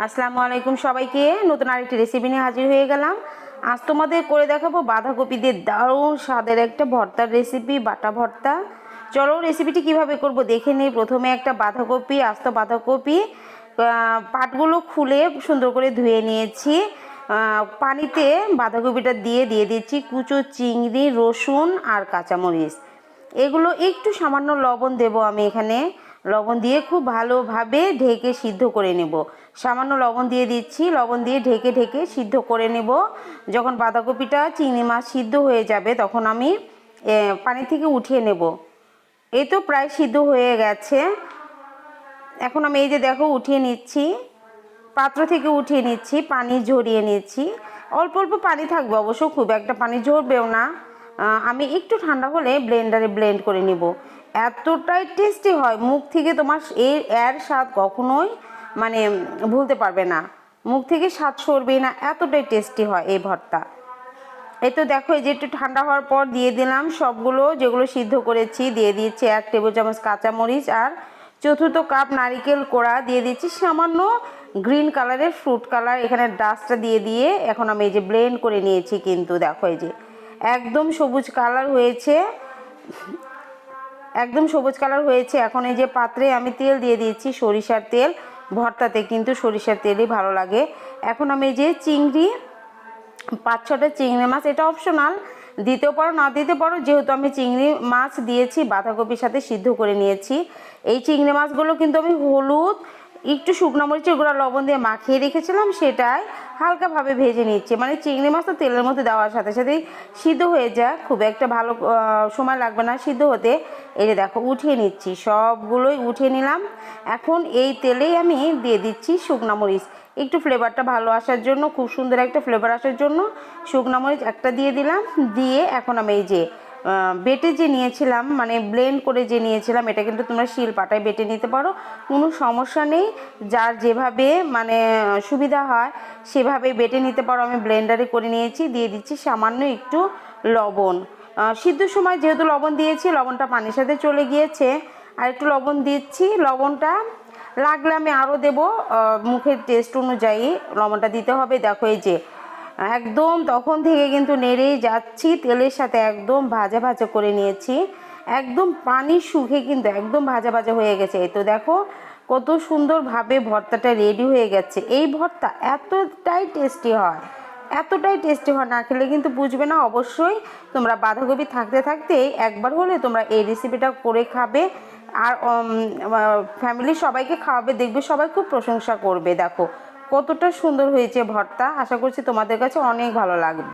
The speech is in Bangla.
আসসালামু আলাইকুম সবাইকে। নতুন আরেকটি রেসিপি নিয়ে হাজির হয়ে গেলাম। আজ তোমাদের করে দেখাবো বাঁধাকপি দিয়ে দারুণ স্বাদের একটা ভর্তার রেসিপি, বাটা ভর্তা। চলো রেসিপিটি কিভাবে করব দেখে নিই। প্রথমে একটা বাঁধাকপি, আস্ত বাঁধাকপি পাটগুলো খুলে সুন্দর করে ধুয়ে নিয়েছি। পানিতে বাঁধাকপিটা দিয়ে দিচ্ছি কুচো চিংড়ি, রসুন আর কাঁচামরিচ। এগুলো একটু সামান্য লবণ দেব আমি এখানে। লবণ দিয়ে খুব ভালোভাবে ঢেকে সিদ্ধ করে নেব। সামান্য লবণ দিয়ে দিচ্ছি, লবণ দিয়ে ঢেকে ঢেকে সিদ্ধ করে নেব। যখন বাঁধাকপিটা চিংড়ি মাছ সিদ্ধ হয়ে যাবে তখন আমি পানি থেকে উঠিয়ে নেব। এই তো প্রায় সিদ্ধ হয়ে গেছে। এখন আমি এই যে দেখো উঠিয়ে নিচ্ছি, পাত্র থেকে উঠিয়ে নিচ্ছি, পানি ঝরিয়ে নিচ্ছি। অল্প অল্প পানি থাকবে অবশ্য, খুব একটা পানি ঝরবেও না। আমি একটু ঠান্ডা হলে ব্লেন্ডারে ব্লেন্ড করে নিব। এতটাই টেস্টি হয়, মুখ থেকে তোমার এর স্বাদ কখনোই মানে ভুলতে পারবে না, মুখ থেকে স্বাদ সরবেই না, এতটাই টেস্টি হয় এই ভর্তা। এই তো দেখো এই যে একটু ঠান্ডা হওয়ার পর দিয়ে দিলাম সবগুলো, যেগুলো সিদ্ধ করেছি দিয়ে দিয়েছি 1 টেবিল চামচ কাঁচামরিচ আর চতুর্থ কাপ নারিকেল কোড়া দিয়ে দিচ্ছি। সামান্য গ্রিন কালারের ফ্রুট কালার এখানে ডাস্টটা দিয়ে এখন আমি এই যে ব্লেন্ড করে নিয়েছি। কিন্তু দেখো এই যে একদম সবুজ কালার হয়েছে, একদম সবুজ কালার হয়েছে। এখন এই যে পাত্রে আমি তেল দিয়ে দিয়েছি, সরিষার তেল। ভর্তাতে কিন্তু সরিষার তেলই ভালো লাগে। এখন আমি এই যে চিংড়ি 5-6টা চিংড়ি মাছ, এটা অপশনাল, দিতেও পারো না দিতে পারো, যেহেতু আমি চিংড়ি মাছ দিয়েছি বাঁধাকপির সাথে সিদ্ধ করে নিয়েছি। এই চিংড়ি মাছগুলো কিন্তু আমি হলুদ, একটু শুকনো মরিচের গুঁড়া, লবণ দিয়ে মাখিয়ে রেখেছিলাম, সেটাই হালকাভাবে ভেজে নিচ্ছি। মানে চিংড়ি মাছ তো তেলের মধ্যে দেওয়ার সাথে সাথেই সিদ্ধ হয়ে যায়, খুব একটা ভালো সময় লাগবে না সিদ্ধ হতে। এই যে দেখো উঠিয়ে নিচ্ছি, সবগুলোই উঠিয়ে নিলাম। এখন এই তেলেই আমি দিয়ে দিচ্ছি শুকনো মরিচ, একটু ফ্লেভারটা ভালো আসার জন্য, খুব সুন্দর একটা ফ্লেভার আসার জন্য শুকনো মরিচ একটা দিয়ে দিলাম। দিয়ে এখন আমি এই যে বেটে যে নিয়েছিলাম, মানে ব্লেন্ড করে যে নিয়েছিলাম, এটা কিন্তু তোমরা শিল পাটায় বেটে নিতে পারো, কোনো সমস্যা নেই। যার যেভাবে মানে সুবিধা হয় সেভাবে বেটে নিতে পারো। আমি ব্লেন্ডারে করে নিয়েছি। দিয়ে দিচ্ছি সামান্য একটু লবণ। সিদ্ধর সময় যেহেতু লবণ দিয়েছি, লবণটা পানির সাথে চলে গিয়েছে, আর একটু লবণ দিচ্ছি। লবণটা লাগলে আমি আরও দেবো, মুখের টেস্ট অনুযায়ী লবণটা দিতে হবে। দেখো এই যে একদম তখন থেকে কিন্তু নেড়েই যাচ্ছি, তেলের সাথে একদম ভাজা ভাজা করে নিয়েছি। একদম পানি শুকিয়ে কিন্তু একদম ভাজা ভাজা হয়ে গেছে। এই তো দেখো কত সুন্দরভাবে ভর্তাটা রেডি হয়ে গেছে। এই ভর্তা এতটাই টেস্টি হয়, এতটাই টেস্টি হয়, না খেলে কিন্তু বুঝবে না। অবশ্যই তোমরা বাঁধাকপি থাকতে থাকতে একবার হলে তোমরা এই রেসিপিটা করে খাবে, আর ফ্যামিলির সবাইকে খাওয়াবে, দেখবে সবাই খুব প্রশংসা করবে। দেখো কতটা সুন্দর হয়েছে ভর্তা। আশা করছি তোমাদের কাছে অনেক ভালো লাগবে।